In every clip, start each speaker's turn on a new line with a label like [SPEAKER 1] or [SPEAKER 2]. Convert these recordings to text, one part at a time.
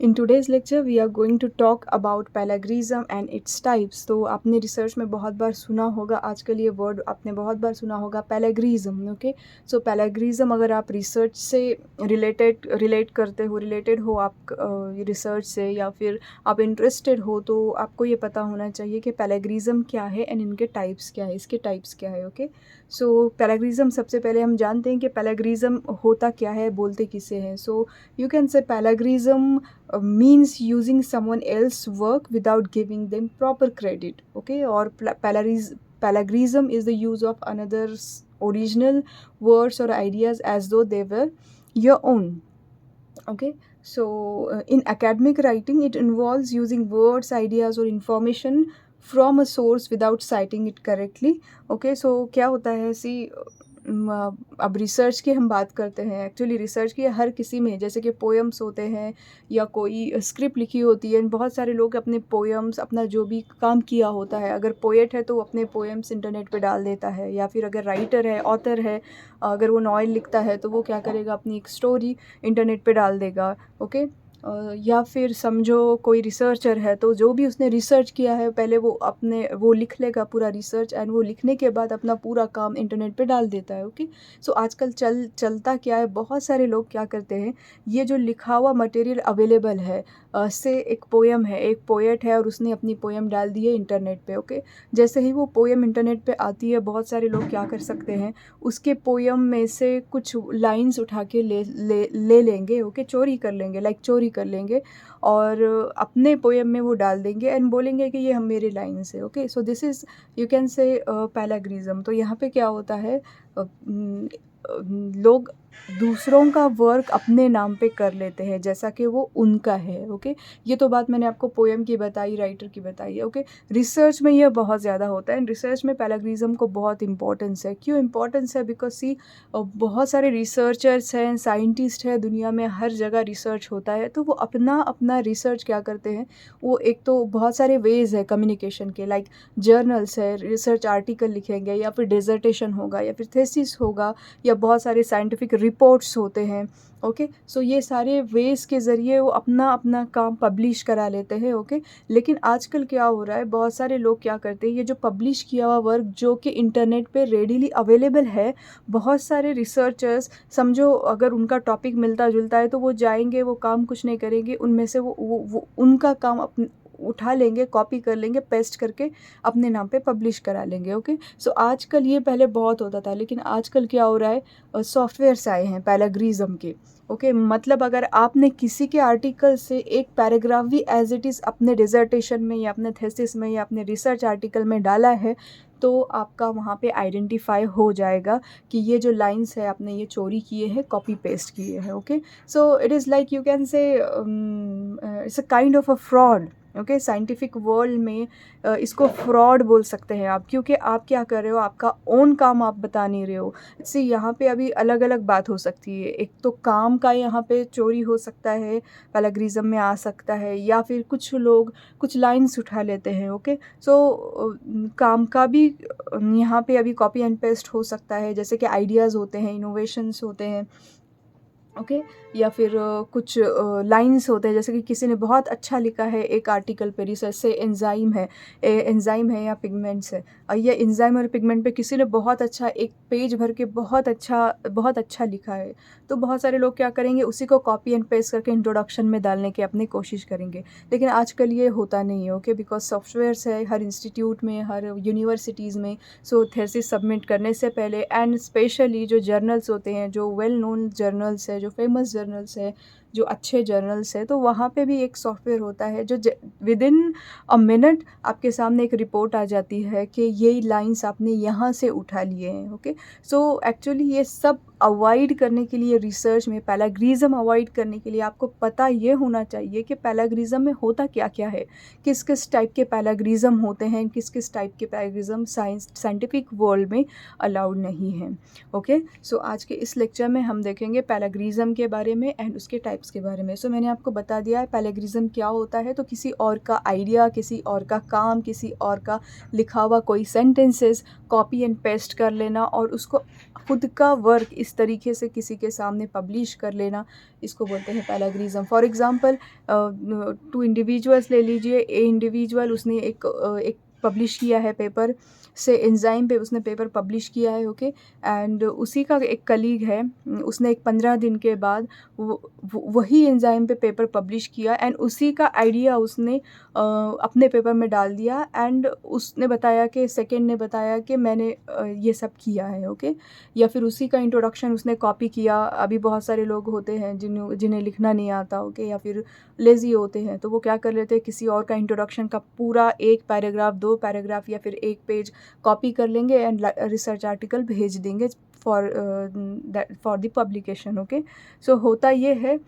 [SPEAKER 1] In today's lecture, we are going to talk about plagiarism and its types. तो आपने research में बहुत बार सुना होगा, आजकल ये वर्ड आपने बहुत बार सुना होगा plagiarism. ओके, सो plagiarism अगर आप रिसर्च से रिलेटेड हो आप रिसर्च से, या फिर आप इंटरेस्टेड हो, तो आपको ये पता होना चाहिए कि plagiarism क्या है एंड इनके टाइप्स क्या है, इसके टाइप्स क्या है. ओके, सो plagiarism सबसे पहले हम जानते हैं कि plagiarism होता क्या है, बोलते किसे हैं. सो you can say plagiarism means using someone else's work without giving them proper credit. Okay, or plagiarism is the use of another's original words or ideas as though they were your own. Okay, so in academic writing it involves using words, ideas or information from a source without citing it correctly. Okay, so क्या होता है, अब research की हम बात करते हैं. Actually research की हर किसी में, जैसे कि पोएम्स होते हैं या कोई स्क्रिप्ट लिखी होती है, बहुत सारे लोग अपने पोएम्स, अपना जो भी काम किया होता है, अगर पोएट है तो वो अपने पोएम्स इंटरनेट पे डाल देता है, या फिर अगर राइटर है, ऑथर है, अगर वो नॉवेल लिखता है तो वो क्या करेगा, अपनी एक स्टोरी इंटरनेट पे डाल देगा. ओके, या फिर समझो कोई रिसर्चर है, तो जो भी उसने रिसर्च किया है पहले वो लिख लेगा पूरा रिसर्च, एंड वो लिखने के बाद अपना पूरा काम इंटरनेट पे डाल देता है. ओके, सो आजकल चलता क्या है, बहुत सारे लोग क्या करते हैं, ये जो लिखा हुआ मटेरियल अवेलेबल है, से एक पोएम है, एक पोएट है और उसने अपनी पोएम डाल दी है इंटरनेट पे. ओके, जैसे ही वो पोएम इंटरनेट पे आती है, बहुत सारे लोग क्या कर सकते हैं, उसके पोएम में से कुछ लाइंस उठा के ले लेंगे. ओके, चोरी कर लेंगे, चोरी कर लेंगे और अपने पोएम में वो डाल देंगे एंड बोलेंगे कि ये हम मेरे लाइन्स है. Okay, so this is, you can say plagiarism. तो यहाँ पे क्या होता है, लोग दूसरों का वर्क अपने नाम पे कर लेते हैं जैसा कि वो उनका है. ओके, ये तो बात मैंने आपको पोएम की बताई, राइटर की बताई है. ओके, रिसर्च में ये बहुत ज़्यादा होता है, एंड रिसर्च में पैलाग्रिज्म को बहुत इंपॉर्टेंस है. क्यों इंपॉर्टेंस है, बिकॉज सी बहुत सारे रिसर्चर्स हैं, साइंटिस्ट हैं, दुनिया में हर जगह रिसर्च होता है, तो वो अपना अपना रिसर्च क्या करते हैं, वो एक तो बहुत सारे वेज़ है कम्युनिकेशन के, लाइक जर्नल्स है, रिसर्च आर्टिकल लिखेंगे, या फिर डिसर्टेशन होगा, या फिर थेसिस होगा, या बहुत सारे साइंटिफिक रिपोर्ट्स होते हैं. ओके, सो ये सारे वेज के ज़रिए वो अपना अपना काम पब्लिश करा लेते हैं. ओके, लेकिन आजकल क्या हो रहा है, बहुत सारे लोग क्या करते हैं, ये जो पब्लिश किया हुआ वर्क जो कि इंटरनेट पे रेडीली अवेलेबल है, बहुत सारे रिसर्चर्स, समझो अगर उनका टॉपिक मिलता जुलता है तो वो जाएंगे, वो काम कुछ नहीं करेंगे, उनमें से वो उनका काम उठा लेंगे, कॉपी कर लेंगे, पेस्ट करके अपने नाम पे पब्लिश करा लेंगे. ओके, सो आजकल ये पहले बहुत होता था, लेकिन आजकल क्या हो रहा है, सॉफ्टवेयर्स आए हैं पैराग्रिज्म के. ओके, मतलब अगर आपने किसी के आर्टिकल से एक पैराग्राफ भी एज इट इज़ अपने डिसर्टेशन में या अपने थेसिस में या अपने रिसर्च आर्टिकल में डाला है, तो आपका वहाँ पे आइडेंटिफाई हो जाएगा कि ये जो लाइंस है आपने ये चोरी किए हैं, कॉपी पेस्ट किए हैं. Okay, so it is like, you can से it's a kind of a fraud. Okay, scientific world में इसको फ्रॉड बोल सकते हैं आप, क्योंकि आप क्या कर रहे हो, आपका ओन काम आप बता नहीं रहे हो. इससे यहाँ पे अभी अलग अलग बात हो सकती है. एक तो काम का यहाँ पे चोरी हो सकता है, पैलाग्रिज्म में आ सकता है, या फिर कुछ लोग कुछ लाइंस उठा लेते हैं. ओके, सो काम का भी यहाँ पे अभी कॉपी एंड पेस्ट हो सकता है, जैसे कि आइडियाज़ होते हैं, इनोवेशंस होते हैं. ओके, या फिर कुछ लाइंस होते हैं, जैसे कि किसी ने बहुत अच्छा लिखा है एक आर्टिकल पे, रिसर्च से एंजाइम है या पिगमेंट्स है, या एंजाइम और पिगमेंट पे किसी ने बहुत अच्छा एक पेज भर के बहुत अच्छा लिखा है, तो बहुत सारे लोग क्या करेंगे, उसी को कॉपी एंड पेस्ट करके इंट्रोडक्शन में डालने की अपनी कोशिश करेंगे. लेकिन आजकल ये होता नहीं है. ओके, बिकॉज सॉफ्टवेयर्स है हर इंस्टीट्यूट में, हर यूनिवर्सिटीज़ में. सो थेसिस सबमिट करने से पहले, एंड स्पेशली जो जर्नल्स होते हैं, जो वेल नोन जर्नल्स है, जो फेमस जर्नल्स है, जो अच्छे जर्नल्स है, तो वहाँ पे भी एक सॉफ्टवेयर होता है जो विदिन अ मिनट आपके सामने एक रिपोर्ट आ जाती है कि ये लाइंस आपने यहाँ से उठा लिए हैं. ओके, सो एक्चुअली ये सब अवॉइड करने के लिए, रिसर्च में पैलाग्रिज्म अवॉइड करने के लिए आपको पता ये होना चाहिए कि पैलाग्रिज्म में होता क्या क्या है, किस किस टाइप के पैलाग्रिज्म होते हैं, किस किस टाइप के पैलाग्रिज्म साइंटिफिक वर्ल्ड में अलाउड नहीं है. ओके, सो आज के इस लेक्चर में हम देखेंगे पैलाग्रिज्म के बारे में एंड उसके टाइप टाइप्स के बारे में। सो मैंने आपको बता दिया है पैलेग्रिज्म क्या होता है। तो किसी और का आइडिया, किसी और का काम, किसी और का लिखा हुआ कोई सेंटेंसेस कॉपी एंड पेस्ट कर लेना और उसको खुद का वर्क इस तरीके से किसी के सामने पब्लिश कर लेना, इसको बोलते हैं पैलेग्रिज्म। फॉर एग्जांपल 2 इंडिविजुअल्स ले लीजिए। ए इंडिविजुअल उसने एक पब्लिश किया है पेपर से, एंजाइम पे उसने पेपर पब्लिश किया है, ओके। एंड उसी का एक कलीग है, उसने एक 15 दिन के बाद वही एंजाइम पे पेपर पब्लिश किया एंड उसी का आइडिया उसने अपने पेपर में डाल दिया एंड उसने बताया कि सेकंड ने बताया कि मैंने ये सब किया है, ओके। या फिर उसी का इंट्रोडक्शन उसने कॉपी किया। अभी बहुत सारे लोग होते हैं जिन्हें लिखना नहीं आता, ओके, या फिर लेज़ी होते हैं, तो वो क्या कर लेते हैं, किसी और का इंट्रोडक्शन का पूरा 1 पैराग्राफ, 2 पैराग्राफ या फिर 1 पेज कॉपी कर लेंगे एंड रिसर्च आर्टिकल भेज देंगे फॉर द पब्लिकेशन, ओके। सो होता ये है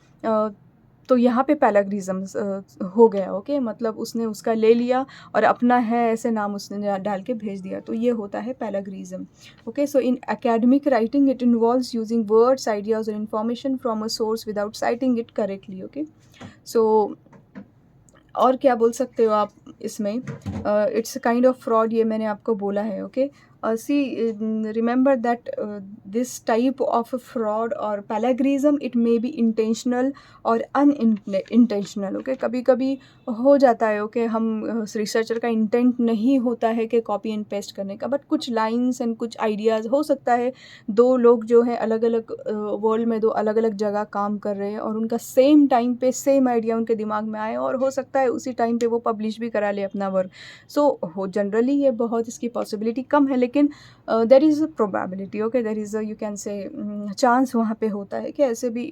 [SPEAKER 1] तो यहाँ पे पैलेग्रिज्म हो गया, ओके। मतलब उसने उसका ले लिया और अपना है ऐसे नाम उसने डाल के भेज दिया, तो ये होता है plagiarism, okay. So in academic writing it involves using words, ideas और information from a source without citing it correctly, okay. So और क्या बोल सकते हो आप इसमें, इट्स काइंड ऑफ फ्रॉड, ये मैंने आपको बोला है, okay. See remember that this type of fraud और plagiarism it may be intentional और अनइंटेंशनल, ओके। कभी कभी हो जाता है, ओके। हम रिसर्चर का इंटेंट नहीं होता है कि कॉपी एंड पेस्ट करने का, बट कुछ लाइंस एंड कुछ आइडियाज़ हो सकता है। 2 लोग जो है अलग अलग वर्ल्ड में 2 अलग अलग जगह काम कर रहे हैं और उनका सेम टाइम पे सेम आइडिया उनके दिमाग में आए और हो सकता है उसी टाइम पे वो पब्लिश भी करा ले अपना वर्क। सो हो जनरली ये बहुत इसकी पॉसिबिलिटी कम है, लेकिन there is a probability, okay, there is a you can से चांस वहाँ पे होता है कि ऐसे भी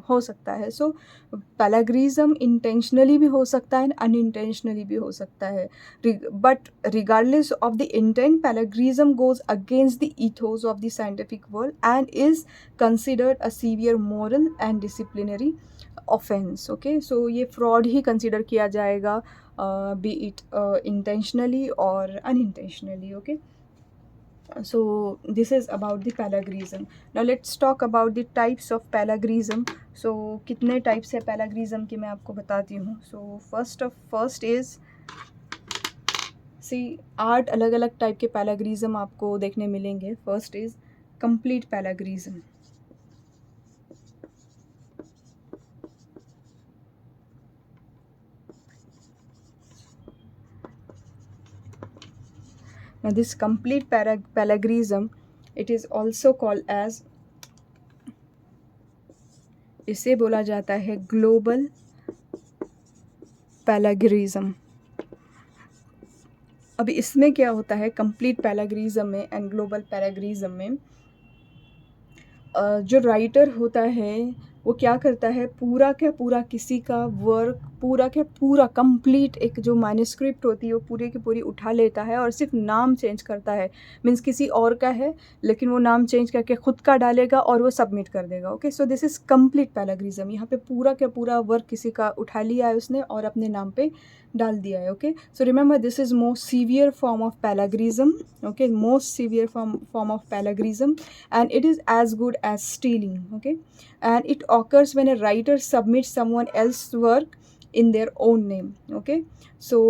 [SPEAKER 1] हो सकता है। सो पैलेग्रिज्म इंटेंशनली भी हो सकता है, अनइंटेंशनली भी हो सकता है, but regardless of the intent, plagiarism goes against the ethos of the scientific world and is considered a severe moral and disciplinary offense, okay। so ये fraud ही consider किया जाएगा, be it intentionally or unintentionally, okay। so this is about the plagiarism. Now let's talk about the types of plagiarism. so कितने types है plagiarism के मैं आपको बताती हूँ। so first is सी 8 अलग अलग टाइप के पैलाग्रिज्म आपको देखने मिलेंगे। First is complete plagiarism. Now this complete plagiarism it is also called as, इसे बोला जाता है ग्लोबल पैलागिरिज्म। अभी इसमें क्या होता है कंप्लीट पैलागिरिज्म में एंड ग्लोबल पैलागिरिज्म में, जो राइटर होता है वो क्या करता है, पूरा क्या पूरा किसी का वर्क पूरा क्या पूरा कंप्लीट एक जो मैन्युस्क्रिप्ट होती है वो पूरी की पूरी उठा लेता है और सिर्फ नाम चेंज करता है। मीन्स किसी और का है लेकिन वो नाम चेंज करके खुद का डालेगा और वो सबमिट कर देगा, okay. So this is complete plagiarism. यहाँ पे पूरा क्या पूरा वर्क किसी का उठा लिया है उसने और अपने नाम पे डाल दिया है, okay. So remember this is most severe form of plagiarism, okay, most severe form of plagiarism and it is as good as stealing, okay, and it occurs when a writer submits someone else's work in their own name, okay। so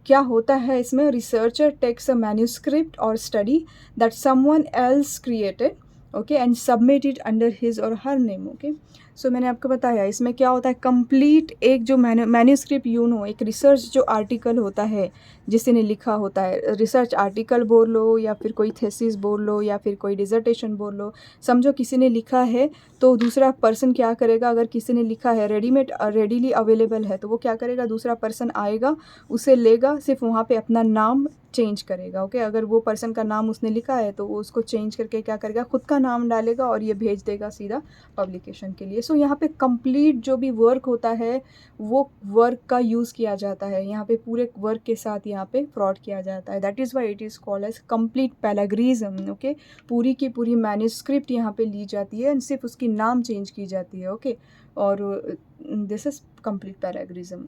[SPEAKER 1] क्या होता है इसमें, researcher takes a manuscript or study that someone else created, okay, and submit it under his or her name, okay। सो मैंने आपको बताया इसमें क्या होता है, कंप्लीट एक जो मैन्यूस्क्रिप्ट यून हो, एक रिसर्च जो आर्टिकल होता है जिसे ने लिखा होता है, रिसर्च आर्टिकल बोल लो या फिर कोई थेसिस बोल लो या फिर कोई डिजर्टेशन बोल लो, समझो किसी ने लिखा है तो दूसरा पर्सन क्या करेगा, अगर किसी ने लिखा है रेडीली अवेलेबल है तो वो क्या करेगा, दूसरा पर्सन आएगा उसे लेगा, सिर्फ वहाँ पे अपना नाम चेंज करेगा, ओके। अगर वो पर्सन का नाम उसने लिखा है तो वो उसको चेंज करके क्या करेगा, खुद का नाम डालेगा और ये भेज देगा सीधा पब्लिकेशन के लिए। सो यहाँ पे कंप्लीट जो भी वर्क होता है वो वर्क का यूज़ किया जाता है, यहाँ पे पूरे वर्क के साथ यहाँ पे फ्रॉड किया जाता है। That is why it is called as complete plagiarism, okay. पूरी की पूरी मैन्युस्क्रिप्ट यहाँ पे ली जाती है एंड सिर्फ उसकी नाम चेंज की जाती है, ओके। और this is complete plagiarism.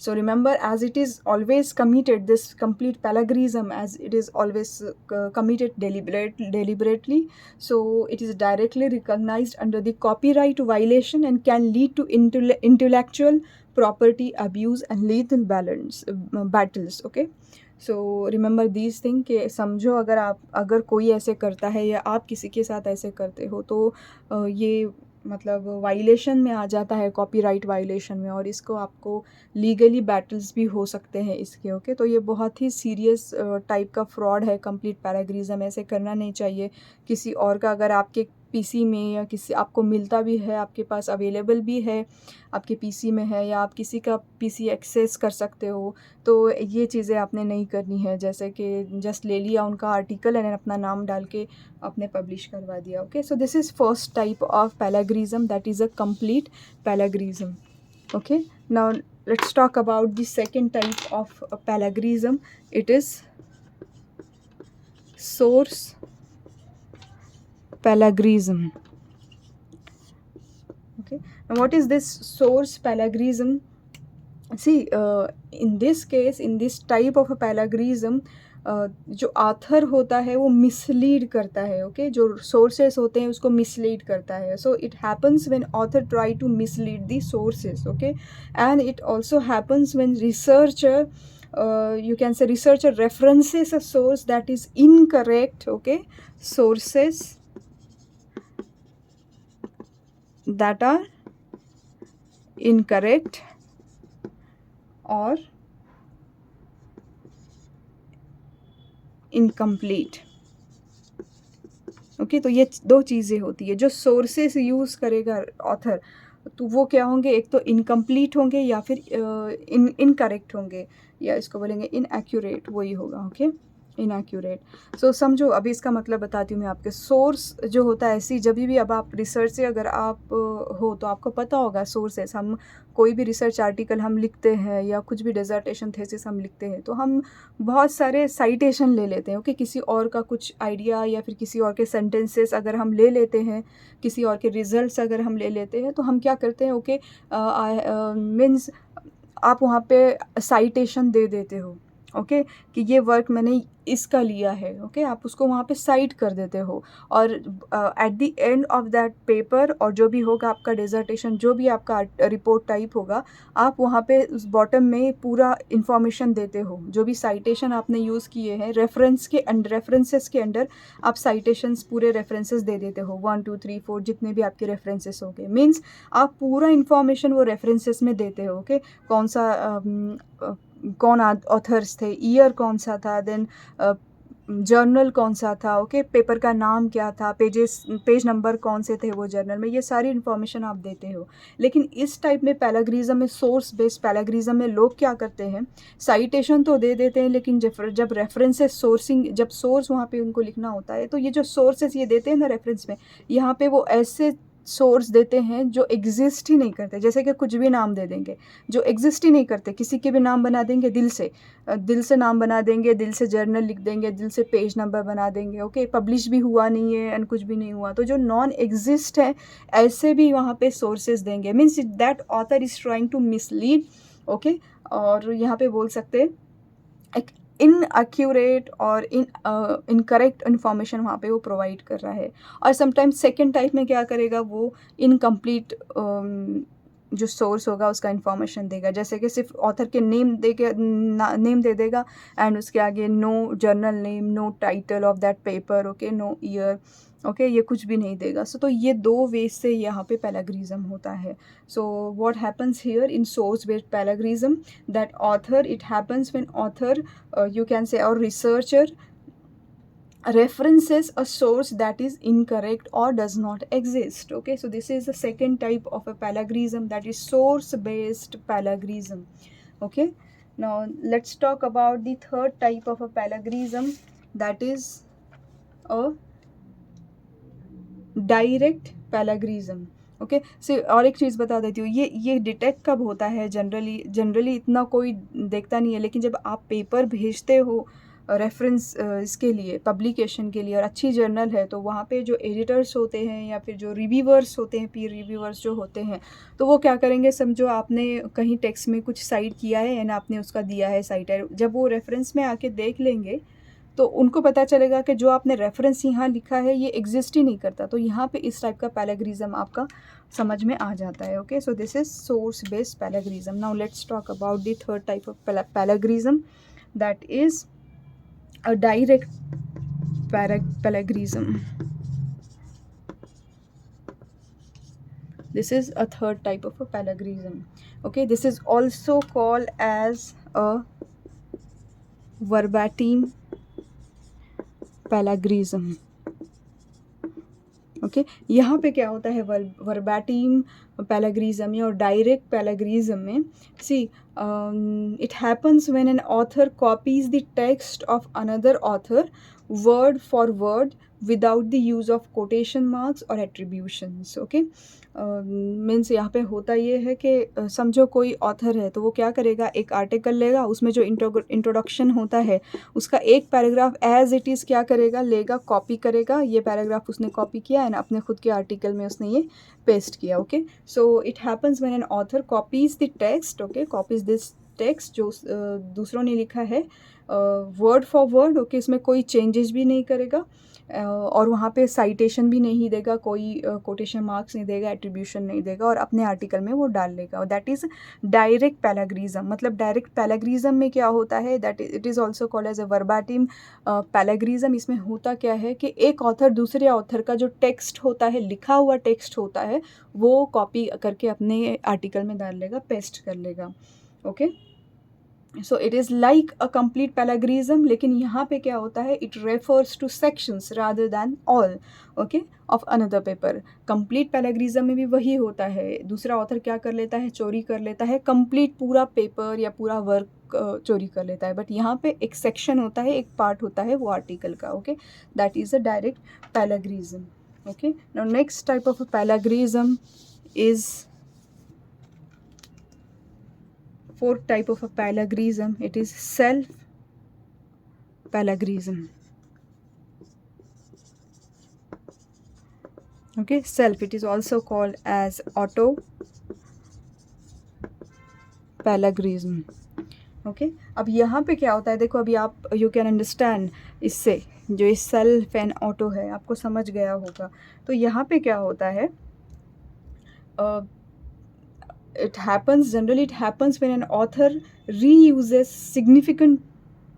[SPEAKER 1] So remember, as it is always committed, this complete plagiarism, as it is always committed deliberately, so it is directly recognized under the copyright violation and can lead to intellectual property abuse and lethal battles. Okay, so remember these thing कि समझो, अगर कोई ऐसे करता है या आप किसी के साथ ऐसे करते हो तो ये मतलब वायलेशन में आ जाता है, कॉपीराइट वायलेशन में, और इसको आपको लीगली बैटल्स भी हो सकते हैं इसके। ओके, तो ये बहुत ही सीरियस टाइप का फ्रॉड है कंप्लीट पैराग्रीजम। ऐसे करना नहीं चाहिए किसी और का। अगर आपके पीसी में या किसी आपको मिलता भी है, आपके पास अवेलेबल भी है, आपके पीसी में है, या आप किसी का पीसी एक्सेस कर सकते हो, तो ये चीज़ें आपने नहीं करनी है। जैसे कि जस्ट ले लिया उनका आर्टिकल एंड अपना नाम डाल के आपने पब्लिश करवा दिया। Okay, so this is first type of plagiarism, that is a complete plagiarism. Okay, now let's talk about the second type of plagiarism. It is source plagiarism. Okay, and what is this source plagiarism? See, in this case, in this type of a plagiarism, जो author होता है वो mislead करता है। Okay, जो sources होते हैं उसको मिसलीड करता है। So it happens when author try to mislead the sources. Okay, and it also happens when researcher, you can say researcher references a source that is incorrect. Okay, sources that are incorrect or incomplete. Okay, तो ये दो चीज़ें होती है। जो sources use करेगा author, तो वो क्या होंगे, एक तो इनकम्प्लीट होंगे या फिर इनकरेक्ट होंगे, या इसको बोलेंगे इनएक्यूरेट, वही होगा। Okay, inaccurate. सो समझो, अभी इसका मतलब बताती हूँ मैं आपके। सोर्स जो होता है, ऐसी जब भी अब आप रिसर्च से अगर आप हो तो आपको पता होगा सोर्सेस। हम कोई भी रिसर्च आर्टिकल हम लिखते हैं या कुछ भी डिसर्टेशन थीसिस हम लिखते हैं तो हम बहुत सारे साइटेशन ले लेते हैं। ओके, किसी और का कुछ आइडिया या फिर किसी और के सेंटेंसेस अगर हम ले लेते हैं, किसी और के रिजल्ट्स अगर हम ले लेते हैं, तो हम क्या करते हैं, ओके, मीन्स आप वहाँ पे साइटेशन दे देते हो। ओके, कि ये वर्क मैंने इसका लिया है। ओके, आप उसको वहाँ पे साइट कर देते हो, और at the end of that paper, और जो भी होगा आपका डिसर्टेशन, जो भी आपका रिपोर्ट टाइप होगा, आप वहाँ पे उस बॉटम में पूरा इन्फॉर्मेशन देते हो। जो भी साइटेशन आपने यूज़ किए हैं, रेफरेंसेस के अंडर आप साइटेशंस पूरे रेफरेंसेस दे देते हो, 1 2 3 4 जितने भी आपके रेफरेंसेस हो गए। मीन्स आप पूरा इन्फॉर्मेशन वो रेफरेंसेस में देते हो। ओके, कौन ऑथर्स थे, ईयर कौन सा था, देन जर्नल कौन सा था, ओके, पेपर का नाम क्या था, पेज नंबर कौन से थे वो जर्नल में, ये सारी इन्फॉर्मेशन आप देते हो। लेकिन इस टाइप में पैराग्रीजम में, सोर्स बेस्ड पैराग्रीजम में लोग क्या करते हैं, साइटेशन तो दे देते हैं, लेकिन जब रेफरेंसेस जब सोर्स वहाँ पे उनको लिखना होता है, तो ये जो सोर्सेस ये देते हैं ना रेफरेंस में, यहाँ पे वो ऐसे सोर्स देते हैं जो एग्जिस्ट ही नहीं करते। जैसे कि कुछ भी नाम दे देंगे जो एग्जिस्ट ही नहीं करते, किसी के भी नाम बना देंगे, दिल से नाम बना देंगे, दिल से जर्नल लिख देंगे, दिल से पेज नंबर बना देंगे। ओके, पब्लिश भी हुआ नहीं है एंड कुछ भी नहीं हुआ, तो जो नॉन एग्जिस्ट है ऐसे भी वहाँ पे सोर्सेज देंगे। Means that author is trying to mislead. Okay, और यहाँ पे बोल सकते हैं एक इनअक्यूरेट और इनकरेक्ट इन्फॉर्मेशन वहाँ पे वो प्रोवाइड कर रहा है। और समटाइम्स सेकेंड टाइप में क्या करेगा, वो इनकम्प्लीट जो सोर्स होगा उसका इन्फॉर्मेशन देगा। जैसे कि सिर्फ ऑथर के नेम दे देगा एंड उसके आगे no journal name, no title of that paper, okay, no year, okay, ये कुछ भी नहीं देगा। तो ये दो वेज से यहाँ पे पैराग्रीजम होता है। So what happens here in source based plagiarism, that author, it happens when author, you can say, or researcher references a source that is incorrect or does not exist. Okay, so this is the second type of a plagiarism, that is source based plagiarism. Okay, now let's talk about the third type of a plagiarism, that is a direct plagiarism. Okay, से और एक चीज़ बता देती हूँ, ये detect कब होता है, जनरली इतना कोई देखता नहीं है, लेकिन जब आप पेपर भेजते हो रेफरेंस इसके लिए पब्लिकेशन के लिए और अच्छी जर्नल है, तो वहाँ पे जो एडिटर्स होते हैं या फिर जो रिव्यूअर्स होते हैं, पीर रिव्यूअर्स जो होते हैं, तो वो क्या करेंगे, समझो आपने कहीं टेक्स्ट में कुछ साइट किया है एंड आपने उसका दिया है साइट है, जब वो रेफरेंस में आके देख लेंगे तो उनको पता चलेगा कि जो आपने रेफरेंस यहाँ लिखा है ये एग्जिस्ट ही नहीं करता, तो यहाँ पे इस टाइप का पैराग्रिज्म आपका समझ में आ जाता है। Okay, so this is source based plagiarism. Now let's talk about the third type of plagiarism, that is a direct plagiarism. This is a third type of a plagiarism. Okay, this is also called as a verbatim plagiarism. Okay, यहाँ पे क्या होता है वर्बैटिम पैलाग्रिज्म या direct पैलाग्रिज्म में, see it happens when an author copies the text of another author word for word without the use of quotation marks और एट्रीब्यूशंस। Okay, means यहाँ पे होता ये है कि समझो कोई ऑथर है तो वो क्या करेगा, एक आर्टिकल लेगा, उसमें जो इंट्रोडक्शन होता है उसका एक पैराग्राफ एज इट इज़ क्या करेगा, लेगा, कॉपी करेगा, ये पैराग्राफ उसने कॉपी किया एंड अपने खुद के आर्टिकल में उसने ये पेस्ट किया। Okay, so it happens when an author copies the text, okay, copies this text जो दूसरों ने लिखा है वर्ड फॉर वर्ड, ओके, इसमें कोई चेंजेस भी नहीं करेगा और वहाँ पे साइटेशन भी नहीं देगा, कोई कोटेशन मार्क्स नहीं देगा, एट्रीब्यूशन नहीं देगा और अपने आर्टिकल में वो डाल लेगा, और दैट इज़ डायरेक्ट पैलाग्रिज्म। मतलब डायरेक्ट पैलाग्रिज्म में क्या होता है, that it is also called as a verbatim plagiarism. इसमें होता क्या है कि एक ऑथर दूसरे ऑथर का जो टेक्स्ट होता है, लिखा हुआ टेक्स्ट होता है, वो कॉपी करके अपने आर्टिकल में डाल लेगा, पेस्ट कर लेगा। Okay, so it is like a complete plagiarism, लेकिन यहाँ पे क्या होता है, it refers to sections rather than all, okay, of another paper. Complete plagiarism में भी वही होता है, दूसरा ऑथर क्या कर लेता है, चोरी कर लेता है, कंप्लीट पूरा पेपर या पूरा वर्क चोरी कर लेता है, बट यहाँ पे एक सेक्शन होता है, एक पार्ट होता है वो आर्टिकल का। Okay, that is a direct plagiarism. Okay, now next type of plagiarism is fourth type of a plagiarism. It is self plagiarism. Okay, self, it is also called as auto plagiarism. Okay, अब यहाँ पे क्या होता है, देखो अभी आप you can understand, इससे जो इस सेल्फ एंड ऑटो है आपको समझ गया होगा। तो यहाँ पे क्या होता है, it happens when an author reuses significant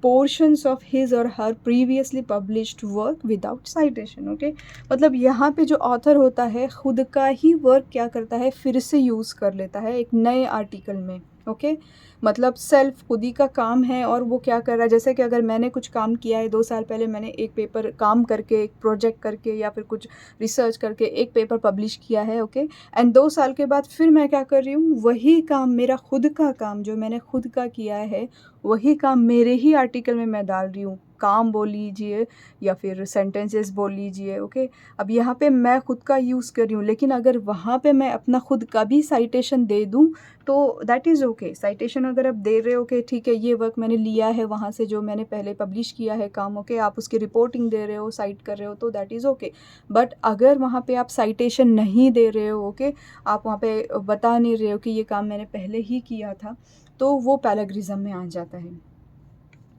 [SPEAKER 1] portions of his or her previously published work without citation. okay, मतलब यहाँ पे जो ऑथर होता है खुद का ही वर्क क्या करता है, फिर से यूज़ कर लेता है एक नए आर्टिकल में। ओके, मतलब सेल्फ खुद ही का काम है और वो क्या कर रहा है, जैसे कि अगर मैंने कुछ काम किया है 2 साल पहले, मैंने एक पेपर काम करके, एक प्रोजेक्ट करके या फिर कुछ रिसर्च करके एक पेपर पब्लिश किया है, ओके, एंड 2 साल के बाद फिर मैं क्या कर रही हूँ, वही काम, मेरा खुद का काम जो मैंने खुद का किया है, वही काम मेरे ही आर्टिकल में मैं डाल रही हूँ। काम बोल लीजिए या फिर सेंटेंसेस बोल लीजिए। ओके, अब यहाँ पे मैं खुद का यूज़ कर रही हूँ, लेकिन अगर वहाँ पे मैं अपना खुद का भी साइटेशन दे दूँ तो दैट इज़ ओके। साइटेशन अगर आप दे रहे हो कि ठीक है ये वर्क मैंने लिया है वहाँ से जो मैंने पहले पब्लिश किया है काम, ओके, आप उसकी रिपोर्टिंग दे रहे हो, साइट कर रहे हो, तो दैट इज़ ओके। बट अगर वहाँ पे आप साइटेशन नहीं दे रहे हो, ओके, आप वहाँ पे बता नहीं रहे हो कि ये काम मैंने पहले ही किया था, तो वो पैराग्रिज्म में आ जाता है।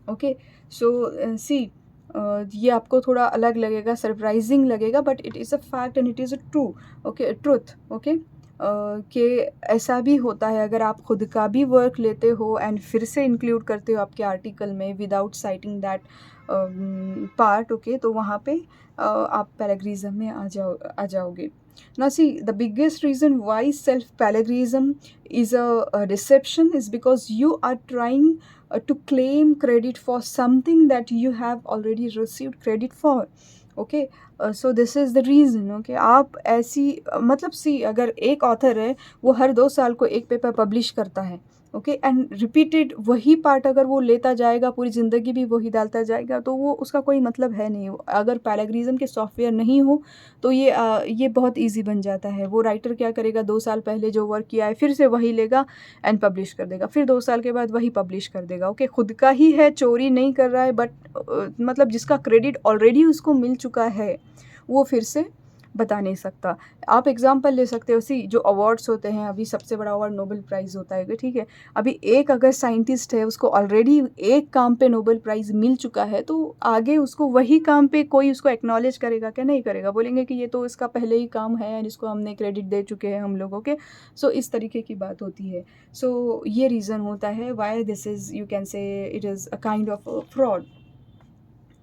[SPEAKER 1] ओके, सो सी ये आपको थोड़ा अलग लगेगा, सरप्राइजिंग लगेगा, but it is a fact and it is a truth. Okay, कि ऐसा भी होता है, अगर आप खुद का भी वर्क लेते हो एंड फिर से इंक्लूड करते हो आपके आर्टिकल में without citing that part, okay, तो वहाँ पे आप पैराग्रिज्म में आ जाओगे। Now see, the biggest reason why self-plagiarism is a deception is because you are trying to claim credit for something that you have already received credit for. Okay, so this is the reason. Okay, आप ऐसी मतलब सी, अगर एक author है वो हर 2 साल को एक पेपर पब्लिश करता है, ओके, एंड रिपीटेड वही पार्ट अगर वो लेता जाएगा, पूरी ज़िंदगी भी वही डालता जाएगा, तो वो उसका कोई मतलब है नहीं। अगर पैराग्रिज्म के सॉफ्टवेयर नहीं हो तो ये बहुत ईज़ी बन जाता है। वो राइटर क्या करेगा, 2 साल पहले जो वर्क किया है फिर से वही लेगा एंड पब्लिश कर देगा, फिर 2 साल के बाद वही पब्लिश कर देगा। ओके, खुद का ही है, चोरी नहीं कर रहा है, बट मतलब जिसका क्रेडिट ऑलरेडी उसको मिल चुका है वो फिर से बता नहीं सकता। आप एग्ज़ाम्पल ले सकते हो, जो अवार्ड्स होते हैं, अभी सबसे बड़ा अवार्ड नोबेल प्राइज़ होता है, ठीक है? अभी एक अगर साइंटिस्ट है, उसको ऑलरेडी एक काम पे नोबेल प्राइज़ मिल चुका है, तो आगे उसको वही काम पे कोई उसको एक्नॉलेज करेगा क्या? नहीं करेगा। बोलेंगे कि ये तो इसका पहले ही काम है एंड इसको हमने क्रेडिट दे चुके हैं हम लोग, ओके? सो इस तरीके की बात होती है। सो ये रीज़न होता है why this is, you can से it is a kind of fraud,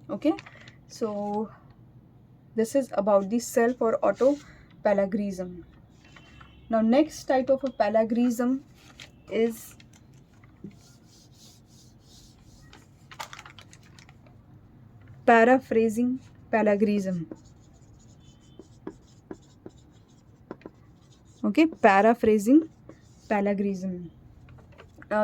[SPEAKER 1] okay? So this is about the self or auto plagiarism. Now next type of a plagiarism is paraphrasing plagiarism. Okay, paraphrasing plagiarism.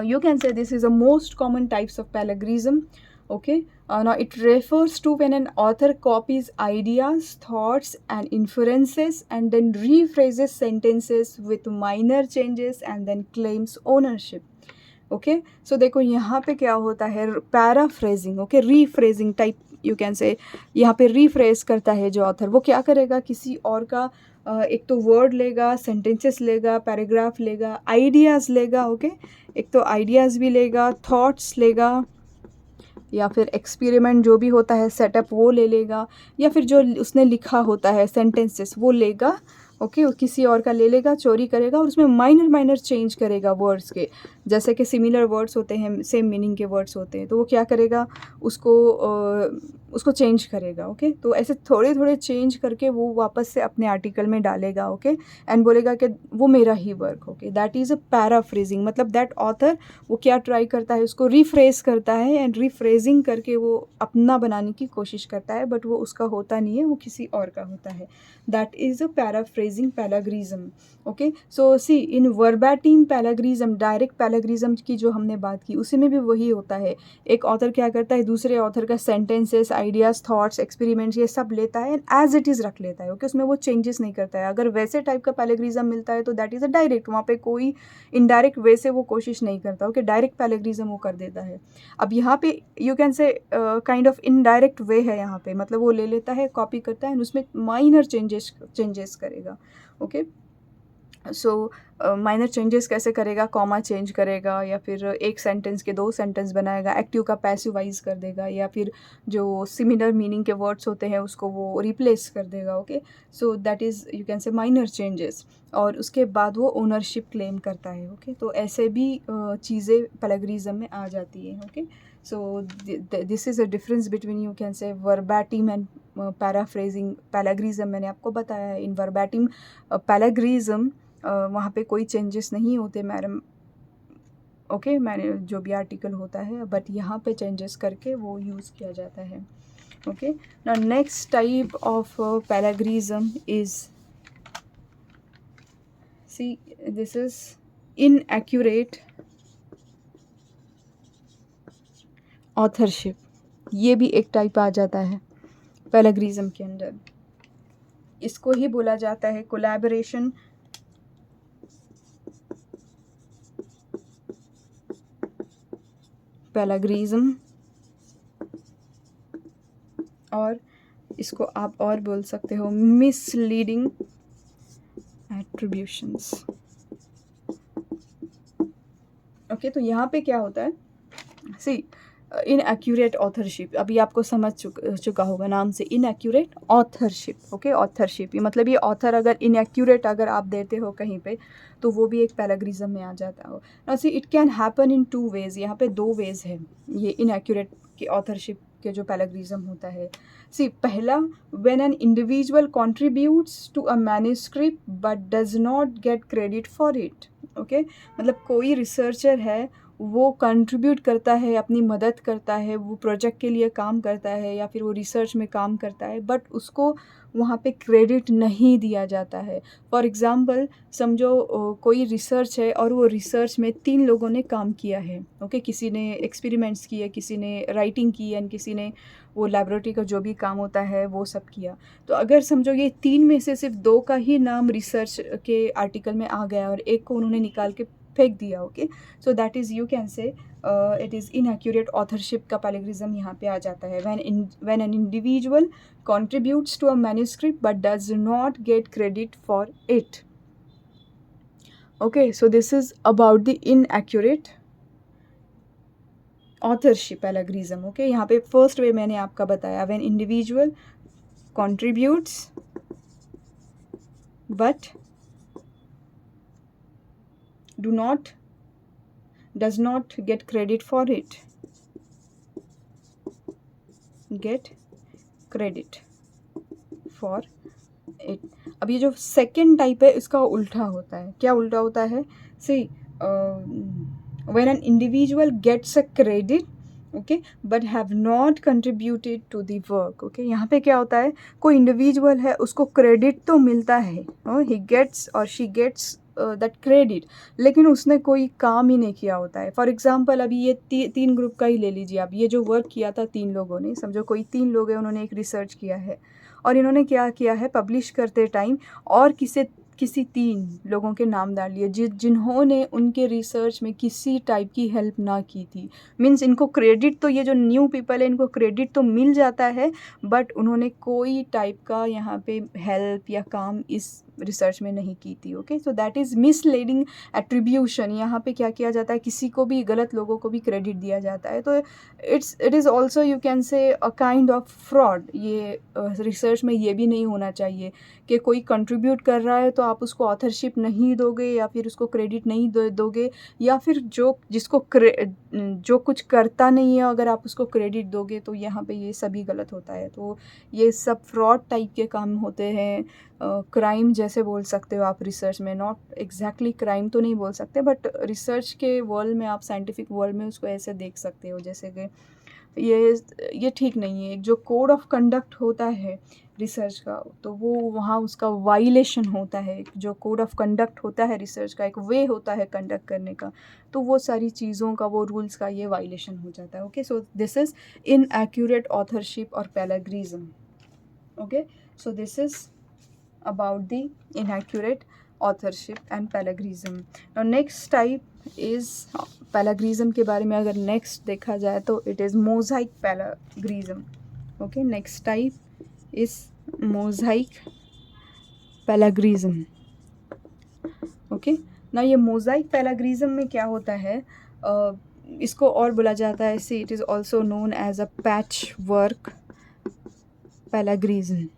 [SPEAKER 1] You can say this is the most common types of plagiarism. Okay, now it refers to when an author copies ideas, thoughts and inferences and then rephrases sentences with minor changes and then claims ownership. Okay, so देखो यहाँ पे क्या होता है, paraphrasing, okay, rephrasing type you can say, यहाँ पे rephrase करता है जो ऑथर, वो क्या करेगा, किसी और का एक तो वर्ड लेगा, सेंटेंसेस लेगा, पैराग्राफ लेगा, आइडियाज़ लेगा, ओके, एक तो आइडियाज़ भी लेगा, थॉट्स लेगा, या फिर एक्सपेरिमेंट जो भी होता है सेटअप वो ले लेगा, या फिर जो उसने लिखा होता है सेंटेंसेस वो लेगा, ओके, किसी और का ले लेगा, चोरी करेगा और उसमें माइनर चेंज करेगा वर्ड्स के, जैसे कि सिमिलर वर्ड्स होते हैं, सेम मीनिंग के वर्ड्स होते हैं, तो वो क्या करेगा, उसको चेंज करेगा, ओके। तो ऐसे थोड़े थोड़े चेंज करके वो वापस से अपने आर्टिकल में डालेगा, ओके, एंड बोलेगा कि वो मेरा ही work, okay, that is a paraphrasing. मतलब दैट ऑथर वो क्या ट्राई करता है, उसको रीफ्रेज करता है एंड रीफ्रेजिंग करके वो अपना बनाने की कोशिश करता है, बट वो उसका होता नहीं है, वो किसी और का होता है। That is a paraphrasing plagiarism, okay. So see in verbatim plagiarism, direct plagiarism की जो हमने बात की उसी में भी वही होता है। एक ऑथर क्या करता है, दूसरे ऑथर का सेंटेंसेस, आइडियाज़, थॉट्स, एक्सपेरिमेंट्स ये सब लेता है एंड एज इट इज़ रख लेता है, ओके, उसमें वो चेंजेस नहीं करता है। अगर वैसे टाइप का पैराग्रिज्म मिलता है तो दैट इज़ अ डायरेक्ट, वहाँ पे कोई इनडायरेक्ट वे से वो कोशिश नहीं करता, ओके, डायरेक्ट पैराग्रिज्म वो कर देता है। अब यहाँ पे यू कैन से काइंड ऑफ इनडायरेक्ट वे है यहाँ पे, मतलब वो ले लेता है, कॉपी करता है एंड उसमें माइनर चेंजेस करेगा, ओके। सो माइनर चेंजेस कैसे करेगा, कॉमा चेंज करेगा, या फिर एक सेंटेंस के 2 सेंटेंस बनाएगा, एक्टिव का पैसिवाइज कर देगा, या फिर जो सिमिलर मीनिंग के वर्ड्स होते हैं उसको वो रिप्लेस कर देगा, okay. So that is you can से माइनर चेंजेस, और उसके बाद वो ओनरशिप क्लेम करता है, ओके। तो ऐसे भी चीज़ें प्लेगरिज्म में आ जाती हैं, okay. So this is a difference between you can से वर्बैटिम एंड पैराफ्रेजिंग प्लेगरिज्म। मैंने आपको बताया है, इन वर्बैटिम प्लेगरिज्म वहाँ पे कोई चेंजेस नहीं होते मैडम, ओके, मैंने जो भी आर्टिकल होता है, बट यहाँ पे चेंजेस करके वो यूज़ किया जाता है, okay. Now next type of plagiarism is, see this is inaccurate authorship. ये भी एक टाइप आ जाता है प्लेगरिज्म के अंदर। इसको ही बोला जाता है कोलैबोरेशन प्लेगरिज्म, और इसको आप और बोल सकते हो मिसलीडिंग एट्रीब्यूशंस, ओके। तो यहाँ पे क्या होता है, सी इनएक्यूरेट ऑथरशिप, अभी आपको समझ चुका होगा नाम से, इनएक्यूरेट ऑथरशिप, ओके। ऑथरशिप ये मतलब ये ऑथर अगर इनएक्यूरेट अगर आप देते हो कहीं पे तो वो भी एक प्लेगरिज्म में आ जाता हो। Now see it can happen in 2 ways, यहाँ पे 2 वेज है ये इनएक्यूरेट की ऑथरशिप के जो प्लेगरिज्म होता है। सी पहला, when an individual contributes to a manuscript but does not get credit for it, okay. मतलब कोई रिसर्चर है, वो कंट्रीब्यूट करता है, अपनी मदद करता है, वो प्रोजेक्ट के लिए काम करता है या फिर वो रिसर्च में काम करता है, बट उसको वहाँ पे क्रेडिट नहीं दिया जाता है। फॉर एग्ज़ाम्पल समझो कोई रिसर्च है और वो रिसर्च में 3 लोगों ने काम किया है, ओके? किसी ने एक्सपेरिमेंट्स किए, किसी ने राइटिंग की एंड किसी ने वो लैबोरेटरी का जो भी काम होता है वो सब किया। तो अगर समझो ये 3 में से सिर्फ 2 का ही नाम रिसर्च के आर्टिकल में आ गया और एक को उन्होंने निकाल के फेंक दिया, okay? So that is you can से इट इज़ इनएक्यूरेट ऑथरशिप का पैराग्रिज्म यहाँ पे आ जाता है। When an individual contributes to a manuscript but does not get credit for it. Okay, so this is about the inaccurate authorship plagiarism. Okay, यहाँ पे first way मैंने आपका बताया, when individual contributes but does not get credit for it. Get credit for it. अब ये जो second type है इसका उल्टा होता है। क्या उल्टा होता है? सी when an individual gets a credit, okay, but have not contributed to the work, okay? यहाँ पे क्या होता है, कोई इंडिविजुअल है उसको क्रेडिट तो मिलता है, he gets or she gets that credit, लेकिन उसने कोई काम ही नहीं किया होता है। फॉर एग्जांपल अभी ये तीन ग्रुप का ही ले लीजिए आप, ये जो वर्क किया था 3 लोगों ने, समझो कोई 3 लोग हैं, उन्होंने एक रिसर्च किया है और इन्होंने क्या किया है, पब्लिश करते टाइम और किसी 3 लोगों के नाम डाल लिए जिन्होंने उनके रिसर्च में किसी टाइप की हेल्प ना की थी। मीन्स इनको क्रेडिट तो, ये जो न्यू पीपल है इनको क्रेडिट तो मिल जाता है, बट उन्होंने कोई टाइप का यहाँ पे हेल्प या काम इस रिसर्च में नहीं की थी। Okay, so that is misleading attribution. यहाँ पे क्या किया जाता है, किसी को भी, गलत लोगों को भी क्रेडिट दिया जाता है। तो it is also you can से अ काइंड ऑफ फ्रॉड। ये रिसर्च में ये भी नहीं होना चाहिए कि कोई कंट्रीब्यूट कर रहा है तो आप उसको ऑथरशिप नहीं दोगे या फिर उसको क्रेडिट नहीं दोगे, या फिर जो कुछ करता नहीं है अगर आप उसको क्रेडिट दोगे, तो यहाँ पे ये सभी गलत होता है। तो ये सब फ्रॉड टाइप के काम होते हैं, क्राइम जैसे बोल सकते हो आप रिसर्च में। नॉट एग्जैक्टली क्राइम तो नहीं बोल सकते, बट रिसर्च के वर्ल्ड में, आप साइंटिफिक वर्ल्ड में उसको ऐसे देख सकते हो जैसे कि ये ठीक नहीं है। एक जो कोड ऑफ कंडक्ट होता है रिसर्च का, तो वो वहाँ उसका वायलेशन होता है। जो कोड ऑफ कंडक्ट होता है रिसर्च का, एक वे होता है कंडक्ट करने का, तो वो सारी चीज़ों का, वो रूल्स का ये वायलेशन हो जाता है। Okay, so this is inaccurate authorship और plagiarism. Okay, so this is about the inaccurate authorship and plagiarism. Now next type is plagiarism के बारे में अगर next देखा जाए तो it is mosaic plagiarism. Okay, next type is mosaic plagiarism. Okay, now ये mosaic plagiarism में क्या होता है, इसको और बोला जाता है, see it is also known as a patchwork plagiarism.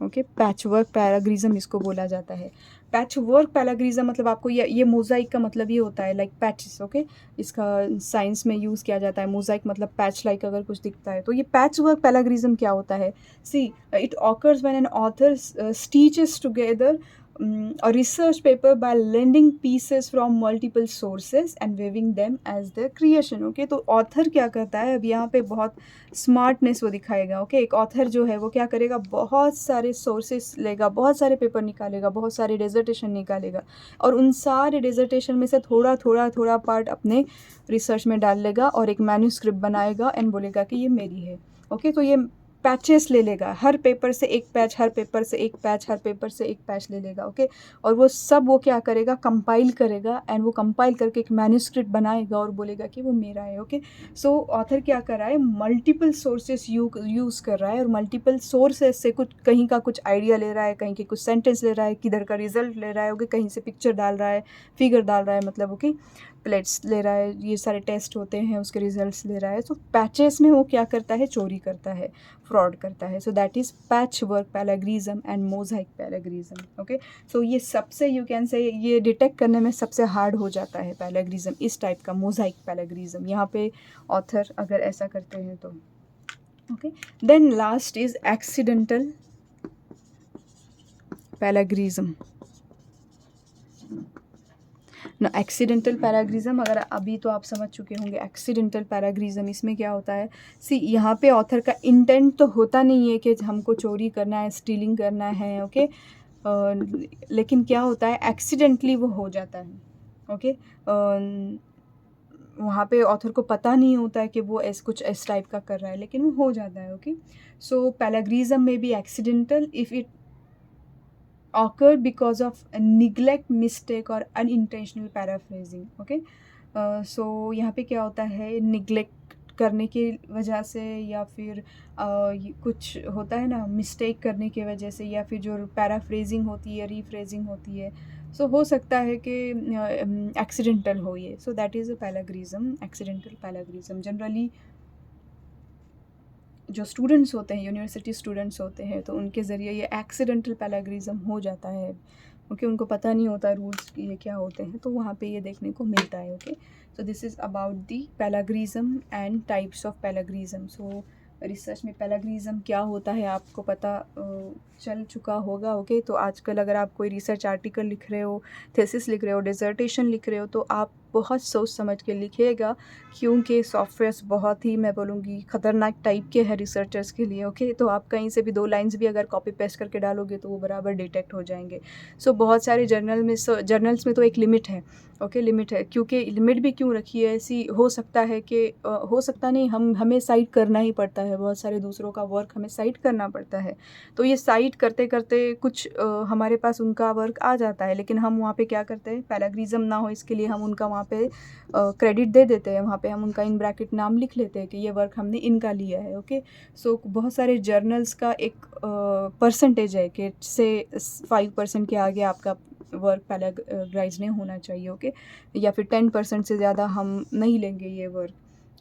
[SPEAKER 1] Okay, patchwork plagiarism इसको बोला जाता है। पैचवर्क पैराग्रिज्म मतलब आपको ये मोज़ाइक का मतलब ये होता है लाइक पैचेस। ओके, इसका साइंस में यूज़ किया जाता है। मोज़ाइक मतलब पैच लाइक अगर कुछ दिखता है, तो ये पैचवर्क पैराग्रिज्म क्या होता है, see it occurs when an author stitches together a research paper by lending pieces from multiple sources and weaving them as their creation. Okay, तो ऑथर क्या करता है, अब यहाँ पे बहुत स्मार्टनेस वो दिखाएगा। ओके, एक ऑथर जो है वो क्या करेगा, बहुत सारे सोर्सेस लेगा, बहुत सारे पेपर निकालेगा, बहुत सारे डिसर्टेशन निकालेगा और उन सारे डिसर्टेशन में से थोड़ा पार्ट अपने रिसर्च में डाल लेगा और एक मैन्यूस्क्रिप्ट बनाएगा एंड बोलेगा कि ये मेरी है। ओके, तो ये पैचेस ले लेगा, हर पेपर से एक पैच, हर पेपर से एक पैच, हर पेपर से एक पैच ले लेगा। ओके, और वो सब वो क्या करेगा, कंपाइल करेगा एंड वो कंपाइल करके एक मैन्यूस्क्रिप्ट बनाएगा और बोलेगा कि वो मेरा है। ओके, सो ऑथर क्या कर रहा है, मल्टीपल सोर्सेस यूज़ कर रहा है और मल्टीपल सोर्सेस से कुछ, कहीं का कुछ आइडिया ले रहा है, कहीं के कुछ सेंटेंस ले रहा है, किधर का रिजल्ट ले रहा है, ओके, कहीं से पिक्चर डाल रहा है, फिगर डाल रहा है, मतलब ओके प्लेट्स ले रहा है, ये सारे टेस्ट होते हैं उसके रिजल्ट्स ले रहा है। सो पैचेस में वो क्या करता है, चोरी करता है, फ्रॉड करता है। So that is patchwork plagiarism and mosaic plagiarism. Okay, so ये सबसे यू कैन से ये डिटेक्ट करने में सबसे हार्ड हो जाता है पैराग्रिज्म, इस टाइप का मोज़ाइक पैराग्रिज्म, यहाँ पे ऑथर अगर ऐसा करते हैं तो। Okay, then last is accidental plagiarism. ना एक्सीडेंटल पैराग्रिज्म, अगर अभी तो आप समझ चुके होंगे एक्सीडेंटल पैराग्रिज्म इसमें क्या होता है। सी यहाँ पे ऑथर का इंटेंट तो होता नहीं है कि हमको चोरी करना है, स्टीलिंग करना है, ओके। लेकिन क्या होता है एक्सीडेंटली वो हो जाता है, ओके। वहाँ पे ऑथर को पता नहीं होता है कि वो कुछ इस टाइप का कर रहा है, लेकिन वो हो जाता है, ओके। सो पैराग्रिज्म में be accidental if it occurred because of a neglect, mistake or unintentional paraphrasing, okay। सो यहाँ पे क्या होता है निग्लेक्ट करने की वजह से, या फिर कुछ होता है ना मिस्टेक करने की वजह से, या फिर जो पैराफ्रेजिंग होती है, रीफ्रेजिंग होती है, सो हो सकता है कि एक्सीडेंटल हो ये। So that is a plagiarism, accidental plagiarism. Generally जो स्टूडेंट्स होते हैं, यूनिवर्सिटी स्टूडेंट्स होते हैं, तो उनके ज़रिए ये एक्सीडेंटल पैराग्रिज्म हो जाता है, ओके। उनको पता नहीं होता रूल्स ये क्या होते हैं, तो वहाँ पे ये देखने को मिलता है, okay. So this is about the plagiarism and types of plagiarism. So research में पैराग्रिज्म क्या होता है आपको पता चल चुका होगा, ओके। तो आजकल अगर आप कोई रिसर्च आर्टिकल लिख रहे हो, थेसिस लिख रहे हो, डिसर्टेशन लिख रहे हो, तो आप बहुत सोच समझ के लिखिएगा, क्योंकि सॉफ्टवेयर्स बहुत ही मैं बोलूँगी ख़तरनाक टाइप के हैं रिसर्चर्स के लिए, ओके। तो आप कहीं से भी 2 लाइन्स भी अगर कॉपी पेस्ट करके डालोगे तो वो बराबर डिटेक्ट हो जाएंगे। सो बहुत सारे जर्नल्स में तो एक लिमिट है, ओके, लिमिट है। क्योंकि लिमिट भी क्यों रखी है ऐसी, हो सकता है कि हो सकता नहीं, हमें साइट करना ही पड़ता है, बहुत सारे दूसरों का वर्क हमें साइट करना पड़ता है। तो ये साइट करते करते कुछ हमारे पास उनका वर्क आ जाता है, लेकिन हम वहाँ पे क्या करते हैं, पैराग्रिज्म ना हो इसके लिए हम उनका वहाँ पे क्रेडिट दे देते हैं, वहाँ पे हम उनका इन ब्रैकेट नाम लिख लेते हैं कि ये वर्क हमने इनका लिया है, ओके। सो बहुत सारे जर्नल्स का एक परसेंटेज है कि से 5% के आगे आपका वर्क पैराग्राइज नहीं होना चाहिए, ओके। या फिर 10% से ज़्यादा हम नहीं लेंगे ये वर्क,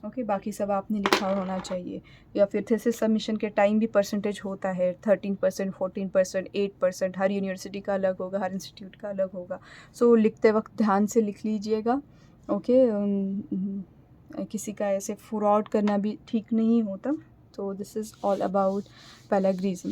[SPEAKER 1] ओके। बाकी सब आपने लिखा होना चाहिए। या फिर थीसिस सबमिशन के टाइम भी परसेंटेज होता है, 13%, 14%, 8%, हर यूनिवर्सिटी का अलग होगा, हर इंस्टीट्यूट का अलग होगा। सो लिखते वक्त ध्यान से लिख लीजिएगा, ओके। किसी का ऐसे फ्रॉड करना भी ठीक नहीं होता। तो दिस इज़ ऑल अबाउट पैराग्रिज्म।